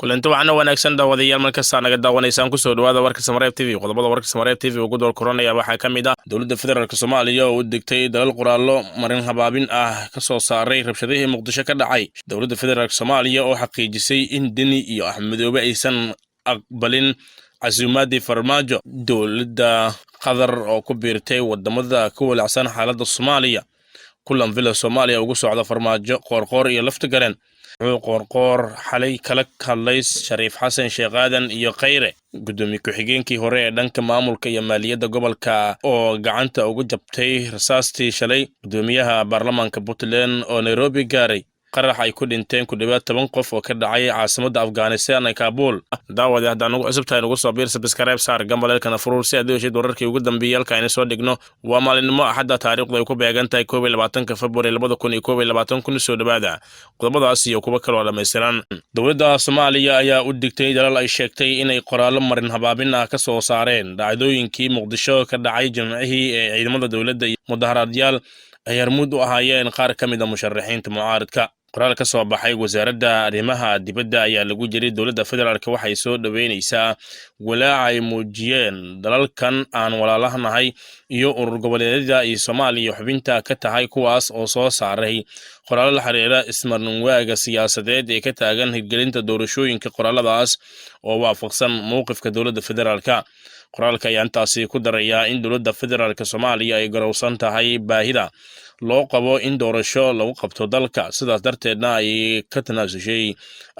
kulanti waxaana wanaagsan daawadayaal markasta naga daawanaysaan ku soo dhawaada warka Samareeb TV qodobada warka Samareeb TV ugu door koronaya waxaa kamid ah dawladda federaalka Soomaaliya oo u digtay dalal qoraallo marin habaabin ah ka soo saaray rabshadihii Muqdisho ka dhacay dawladda federaalka Soomaaliya oo xaqiijisay in Deni iyo Axmed Madoobe aysan aqbalin casuumaadii farmaajo dawladda Qatar oo ku biirtay wadamada ku walacsan xaaladda Soomaaliya kulan villa Soomaaliya ugu socda farmaajo qoorqoor iyo laftigaran qoorqoor xalay kala hadlays Shariif Xasan Sheekh Aadan iyo Khayre gudoomiye ku-xigeenkii hore ee dhanka maamulka iyo maaliyadda gobolka oo gacanta ugu jabtay rasaastii shalay gudoomiyaha baarlamaanka Puntland oo Nairobi gaaray qarax ay ku dhinteen ku dhawaad 10 qof oo ka dhacay caasimadda Afghanistan ee Kabul daawada haddaan ugu cusubtahay ugu soo biir subscribe saar gambaleelkana furul si aad u heshid wararkii ugu dambeeyay halka soo dhigno waa maalinimo axadda taariikhda ay ku beegan tahay 22 February 2021 soo dhawaada qodobadaas iyo kuwa kale oo dhameystiran dawladda Soomaaliya ayaa u digtay dalal ay sheegtay inay qoraallo marin habaabin ah ka soo saareen dhacdooyinkii Muqdisho ka dhacay jimcihii ee ciidamada dawladda iyo mudaharaadyaal ay hormuud u ahaayeen qaar ka mid ah musharaxiinta mucaaradka qoraal ka soo baxay wasaaradda arrimaha dibadda ayaa lagu jiray dawladda federaalka waxay soo dhaweynaysaa walaaca ay muujiyeen dalalkan aan walaalahanahay iyo urur goboleedyada ay Soomaaliya xubinta ka tahay kuwaas oo soo saaray qoraallo la xiriira ismarnwaaga siyaasadeed ee ka taagan hirgelinta doorashooyinka qoraaladaas oo waafaqsan mowqifka dawladda federaalka qoraalka ayaa intaasi ku daraya in dawladda federaalka Soomaaliya ay garowsan tahay baahida loo qabo in doorasho lagu qabto dalka sidaas darteedna ay ka tanaasushay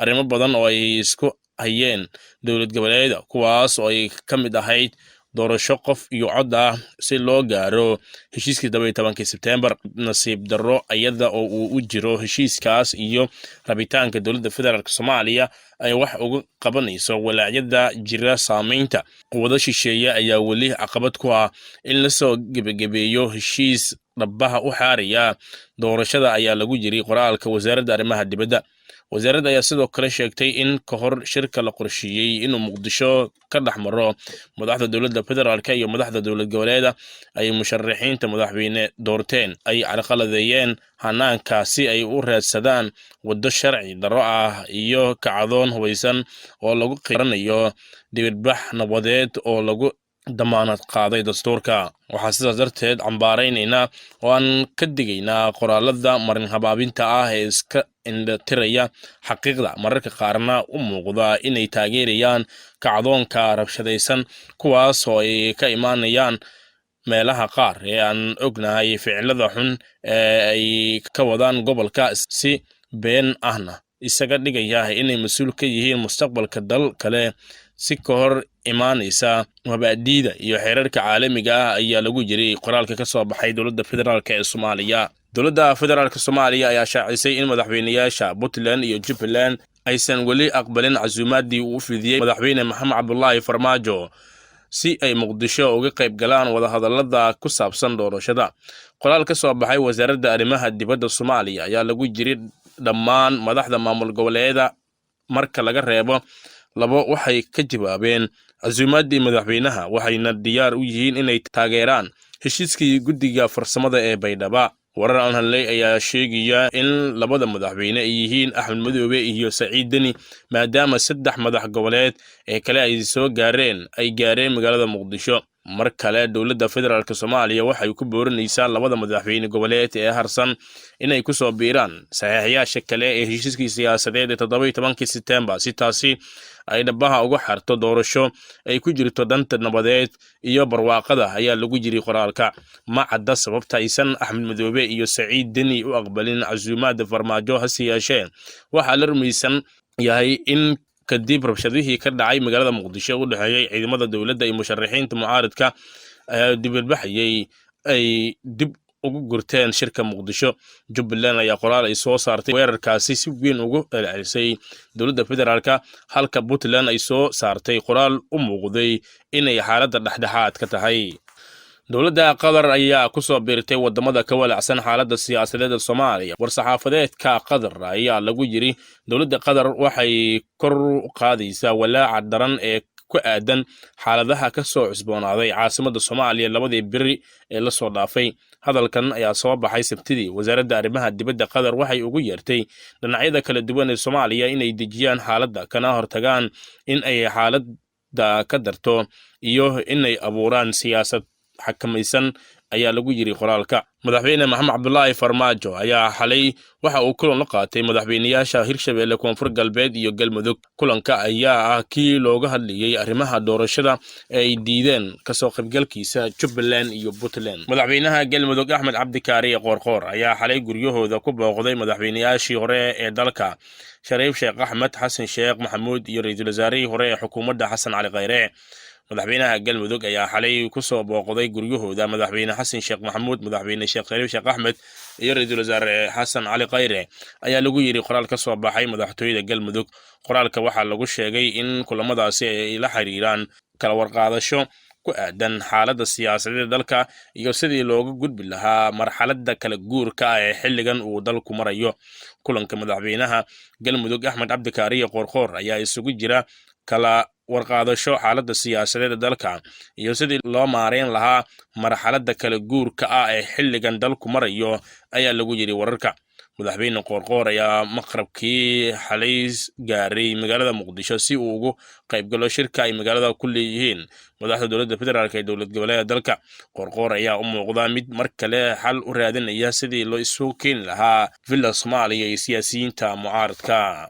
arrimo badan oo ay isku hayeen dawlad goboleedyada kuwaas oo ay ka mid ahayd doorasho qof iyo cod ah si loo gaaro heshiiskii 17 September nasiib darro ayada oo uu u jiro heshiiskaas iyo rabitaanka dawladda federaalka Soomaaliya ay wax uga qabanayso walaacyada jira saameynta wada shisheeye ayaa wali caqabad ku ah in la soo gabagabeeyo heshiis dhabaha u xaariya doorashada ayaa lagu jiray qoraalka wasaaradda arrimaha dibadda wasaaradda ayaa sidoo kale sheegtay in ka hor shirka la qorsheeyay inuu Muqdisho ka dhaxmaro madaxda dawladda federaalka iyo madaxda dawlad goboleeda ay musharaxiinta madaxweyne doorteen ay carqaladeeyeen hanaanka si ay u raadsadaan waddo sharci darro ah iyo kacdoon hubeysan oo lagu qiranayo dibadbax nabadeed oo lagu damaanad qaaday dastuurka waxaa sidaas darteed cambaaraynayna oo aan ka digaynaa qoraalada marin habaabinta ah ee iska indhatiraya xaqiiqda mararka qaarna u muuqda inay taageerayaan kacdoonka rabshadaysan kuwaas oo ay ka imaanayaan meelaha qaar ee aan ognahay ficilada xun ee ay ka wadaan gobolka si been ahna isaga dhigaya inay mas'uul ka yihiin mustaqbalka dal kale si ka hor imaanaysa mabaadiida iyo xeerarka caalamiga ah ayaa lagu jiray qoraalka ka soo baxay dawladda federaalka ee Soomaaliya dawladda federaalka Soomaaliya ayaa shaacisay in madaxweynayaasha Puntland iyo Jubaland aysan wali aqbalin casuumaadii uu fidiyay madaxweyne Maxamed Cabdullaahi Farmaajo si ay Muqdisho uga qayb galaan wada hadallada ku saabsan doorashada qoraal ka soo baxay wasaaradda arrimaha dibadda Soomaaliya ayaa lagu jiray dhammaan madaxda maamul goboleedyada marka laga reebo labo waxay ka jawaabeen casuumaadii madaxweynaha waxayna diyaar u yihiin inay taageeraan heshiiskii guddiga farsamada ee Baydhabo warar aan helay ayaa sheegaya in labada madaxweyne ay yihiin Axmed Madoobe iyo Saciid Deni maadaama saddex madax goboleed ee kale ay soo gaareen magaalada Muqdisho mar kale dawladda federaalka Soomaaliya waxay ku boorinaysaa labada madaxweyne goboleed ee harsan inay ku soo biiraan saxiixayaasha kale ee heshiiskii siyaasadeed ee 17 September si taasi ay dhabaha uga xarto doorasho ay ku jirto danta nabadeed iyo barwaaqada ayaa lagu jiray qoraalka ma cadda sababta aysan Axmed Madoobe iyo Saciid Deni u aqbalin casuumaadda farmaajo hase yeeshee waxaa la rumaysan yahay in kadib rabshadihii ka dhacay magaalada Muqdisho u dhaxeeyay ciidamada dawladda iyo musharaxiinta mucaaradka dibadbaxayay ay dib ugu gurteen shirka Muqdisho Jubaland ayaa qoraal ay soo saartay weerarkaasi si weyn ugu celcelisay dawladda federaalka halka Puntland ay soo saartay qoraal u muuqday inay xaaladda dhexdhexaad ka tahay dawladda Qatar ayaa ku soo biirtay wadamada ka walacsan xaaladda siyaasadeed ee Soomaaliya war-saxaafadeedka Qatar ayaa lagu yiri dawladda Qatar waxay kor u qaadaysaa walaaca daran ee ku aadan xaaladaha ka soo cusboonaaday caasimadda Soomaaliya labadii biri ee la soo dhaafay. Hadalkan ayaa soo baxay Sabtidii. Wasaaradda Arrimaha Dibadda Qatar waxay ugu yeertay dhinacyada kala duwan ee Soomaaliya inay dejiyaan xaaladda kana hortagaan in ay xaaladda ka darto iyo inay abuuraan siyaasad xakamaysan ayaa lagu yiri qoraalka. Madaxweyne Maxamed Cabdullaahi Farmaajo ayaa xalay waxa uu kulan la qaatay madaxweynayaasha Hirshabelle, Koonfur Galbeed iyo Galmudug. Kulanka ayaa ah kii looga hadlayay arrimaha doorashada ee ay diideen kasoo qaybgalkiisa Jubbaland iyo Puntland. Madaxweynaha Galmudug Axmed Cabdi Kaariye Qoorqoor ayaa xalay guryahooda ku booqday madaxweynayaashii hore ee dalka Shariif Sheekh Axmed, Xasan Sheekh Maxamuud iyo ra'iisul wasaarihii hore ee xukuumadda Xasan Cali Khayre. madaxweynaha Galmudug ayaa xalay ku soo booqday guryahooda madaxweyne Xasan Sheekh Maxamuud, madaxweyne Sheekh Shariif Sheekh Axmed iyo ra'iisul wasaare Xasan Cali Khayre ayaa lagu yiri qoraal ka soo baxay madaxtooyada Galmudug. Qoraalka waxaa lagu sheegay in kulamadaasi ay la xiriiraan kala warqaadasho ku aadan xaaladda siyaasadeed dalka iyo sidii looga gudbi lahaa marxaladda kala guurka ee xilligan uu dalku marayo. Kulanka madaxweynaha Galmudug Axmed Cabdi Kaariye Qoorqoor ayaa isugu jira kala warqaadasho xaaladda siyaasadeed dalka iyo sidii loo maareyn lahaa marxaladda kala guurka ee xilligan dalku marayo ayaa lagu yiri wararka. madaxweyne Qoorqoor ayaa maqrabkii xalay gaaray magaalada Muqdisho si uu ugu qaybgalo shirka ay magaalada ku leeyihiin madaxda dowladda federaalka ee dowlad goboleedyada dalka. Qoorqoor ayaa u muuqda mid mar kale xal u raadinaya sidii loo isu keeni lahaa villa Soomaaliya iyo siyaasiyiinta mucaaradka.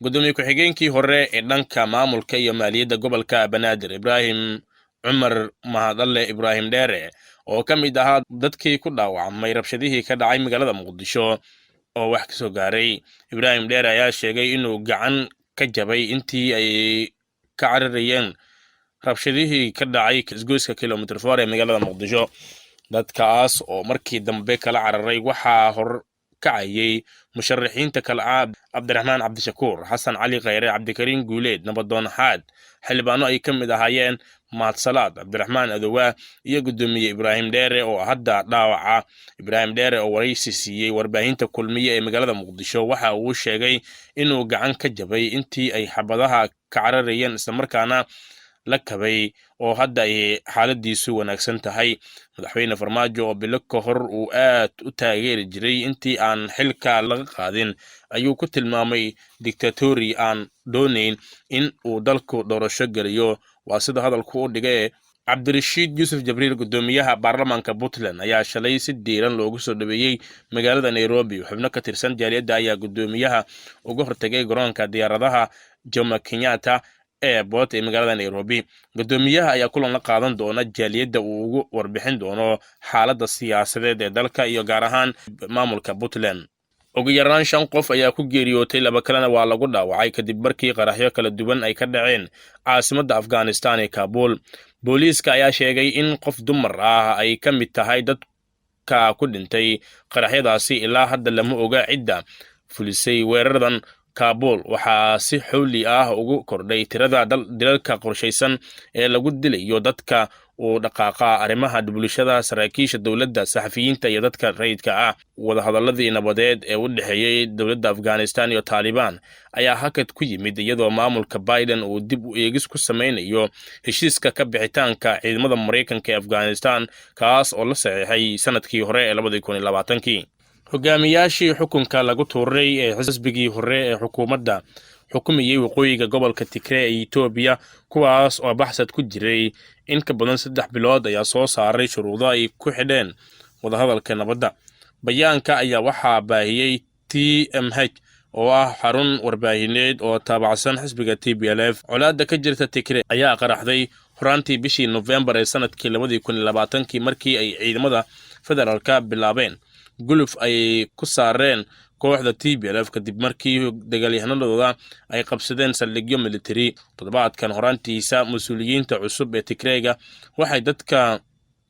gudoomiye ku-xigeenkii hore ee dhanka maamulka iyo maaliyadda gobolka Banaadir Ibraahim Cumar Mahadalle Ibraahim Dheere oo ka mid ahaa dadkii ku dhaawacmay rabshadihii ka dhacay magaalada Muqdisho oo wax ka soo gaaray. Ibraahim Dheere ayaa sheegay inuu gacan ka jabay intii ay ka cararayeen rabshadihii ka dhacay isgoyska kilomitir 4 ee magaalada Muqdisho. dadkaas oo markii dambe kala cararay waxaa hor kacayay musharaxiinta kala Cabdiraxmaan Cabdishakuur, Xasan Cali Khayre, Cabdikariin Guuleed, Nabadoon Xaad, xildhibaano ay ka mid ahaayeen Mahad Salaad, Cabdiraxmaan Adowa iyo gudoomiye Ibraahim Dheere oo hadda dhaawaca. Ibraahim Dheere oo waraysi siiyey warbaahinta kulmiye ee magaalada Muqdisho waxa uu sheegay inuu gacan ka jabay intii ay xabadaha ka cararayeen islamarkaana la kabay oo hadda ay xaaladiisu wanaagsan tahay. madaxweyne Farmaajo oo bilo ka hor uu aad u taageeri jiray intii aan xilka laga qaadin ayuu ku tilmaamay dictatori aan doonayn in uu dalku doorasho geliyo. waa sida hadalku u dhigay. Cabdirashiid Yuusuf Jibriil, gudoomiyaha baarlamaanka Puntland, ayaa shalay si diiran loogu soo dhaweeyay magaalada Nairobi. xubno ka tirsan jaaliyadda ayaa gudoomiyaha uga hortagay garoonka diyaaradaha Jomo Kenyatta airport ee magaalada Nairobi. gudoomiyaha ayaa kulan la qaadan doona jaaliyadda uu ugu warbixin doono xaaladda siyaasadeed ee dalka iyo gaar ahaan maamulka Puntland. ugu yaraan 5 qof ayaa ku geeriyootay, 2 kalena waa lagu dhaawacay kadib markii qaraxyo kala duwan ay ka dhaceen caasimadda Afghanistan ee Kabul. booliiska ayaa sheegay in qof dumar ah ay ka mid tahay dadka ku dhintay qaraxyadaasi. ilaa hadda lama oga cidda fulisay weeraradan. Kabul waxaa si xawli ah ugu kordhay tirada dilalka qorshaysan ee lagu dilayo dadka uu dhaqaaqa arrimaha bulshada, saraakiisha dowladda, saxafiyiinta iyo dadka rayidka ah. wadahadaladii nabadeed ee u dhexeeyay dowladda Afghanistan iyo Taliban ayaa hakad ku yimid iyadoo maamulka Biden uu dib u eegis ku sameynayo heshiiska ka bixitaanka ciidamada Mareykanka ee Afghanistan kaas oo la saxiixay sanadkii hore ee 2020. hogaamiyaashii xukunka lagu tuuray ee xisbigii hore ee xukuumadda xukumayay waqooyiga gobolka Tigray ee Itoobiya, kuwaas oo baxsad ku jiray in ka badan 3 bilood, ayaa soo saaray shuruudo ay ku xidheen wadahadalka nabadda. bayaanka ayaa waxaa baahiyay TMH oo ah xarun warbaahineed oo taabacsan xisbiga TPLF. colaadda ka jirta Tigray ayaa qaraxday horaantii bishii November ee sanadkii 2020 markii ay ciidamada federaalka bilaabeen guluf ay ku saareen kooxda TPLF kadib markii dagaalyahanadooda ay qabsadeen saldhigyo military. toddobaadkan horaantiisa mas'uuliyiinta cusub ee Tigrayga waxay dadka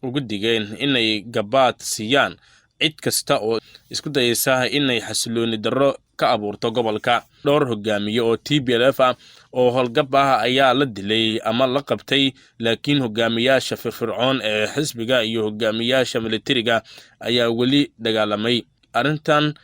ugu digeen inay gabaad siiyaan cid kasta oo isku dayaysa inay xasilooni darro ka abuurto gobolka. dhowr hogaamiye oo TPLF ah oo howlgab ah ayaa la dilay ama la qabtay, laakiin hogaamiyaasha firfircoon ee xisbiga iyo hogaamiyaasha militariga ayaa weli dagaalamay. arrintan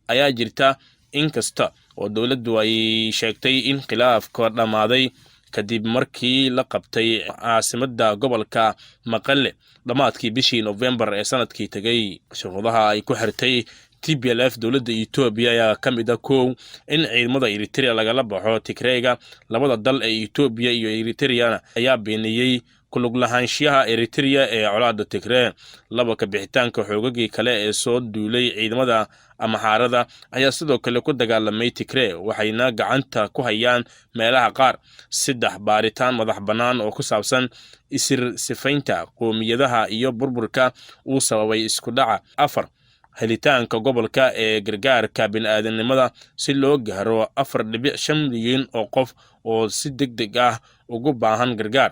ayaa jirta inkasta oo dowladdu ay sheegtay in khilaafka dhamaaday kadib markii la qabtay caasimadda gobolka Maqale dhamaadkii bishii November ee sanadkii tagay. shuruudaha ay ku xirtay TPLF dowladda Ethiopia ayaa ka mid ah kow in ciidamada Eritrea lagala baxo Tigreega. labada dal ee Ethiopia iyo Eritrea ayaa beeniyay ku lug lahaanshiyaha Eritrea ee colaadda Tigray. laba ka bixitaanka xoogagii kale ee soo duulay ciidamada Amxaarada ayaa sidoo kale ku dagaalamay Tigray, waxayna gacanta ku hayaan meelaha qaar. 3 baaritaan madax bannaan oo ku saabsan isir sifaynta qoomiyadaha iyo burburka uu sababay isku dhaca. 4 helitaanka gobolka ee gargaarka bini'aadanimada si loo gaaro 4.5 milyan oo qof oo si degdeg ah ugu baahan gargaar.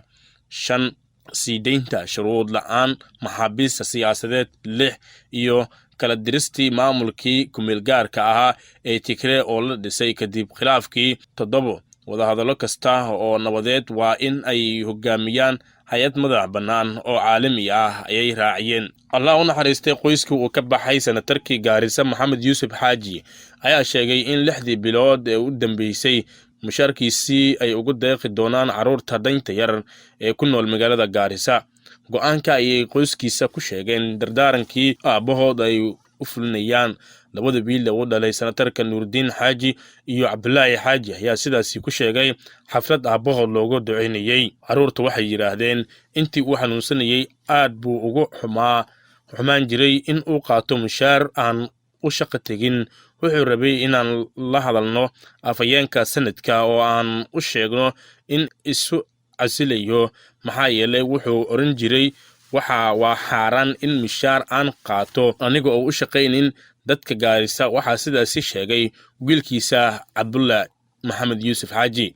5 sii deynta shuruud la'aan maxaabiista siyaasadeed. 6 iyo kala diristii maamulkii kumeelgaarka ahaa ee Tigray oo la dhisay kadib khilaafkii. 7 wadahadallo kasta oo nabadeed waa in ay hogaamiyaan hay'ad madax bannaan oo caalami ah ayay raaciyeen. Allah u naxariistay qoyskii uu ka baxay senatarkii Gaarisa Maxamed Yuusuf Xaaji ayaa sheegay in 6 bilood ee u dambeysay mushaarkiisii ay ugu deeqi doonaan carruurta danta yar ee ku nool magaalada Gaarisa. go'aanka ayay qoyskiisa ku sheegeen dardaarankii aabahood ay u fulinayaan. labada wiil ee u dhalay senatarka Nuurdiin Xaaji iyo Cabdullaahi Xaaji ayaa sidaasi ku sheegay xaflad aabahood loogu duceynayay. carruurtu waxay yiraahdeen intii uu xanuunsanayay aad buu ugu xumaan jiray in uu qaato mushaar aan u shaqo tegin. wuxuu rabay inaan la hadalno afayeenka sanadka oo aan u sheegno in isu casilayo, maxaa yeelay wuxuu oran jiray waa xaaraan in mushaar aan qaato aniga oo u shaqaynin dadka Gaarisa. waxaa sidaasi sheegay wiilkiisa Cabdullaahi Maxamed Yuusuf Xaaji.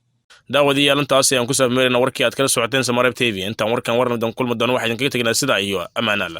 daawadiyaal intaas ayaan ku sameeyay warkii aad kala socoteen Samareeb TV. intaan warkan warna dan kulma doon waxaan idinkaga tagnaa sida iyo amaanada.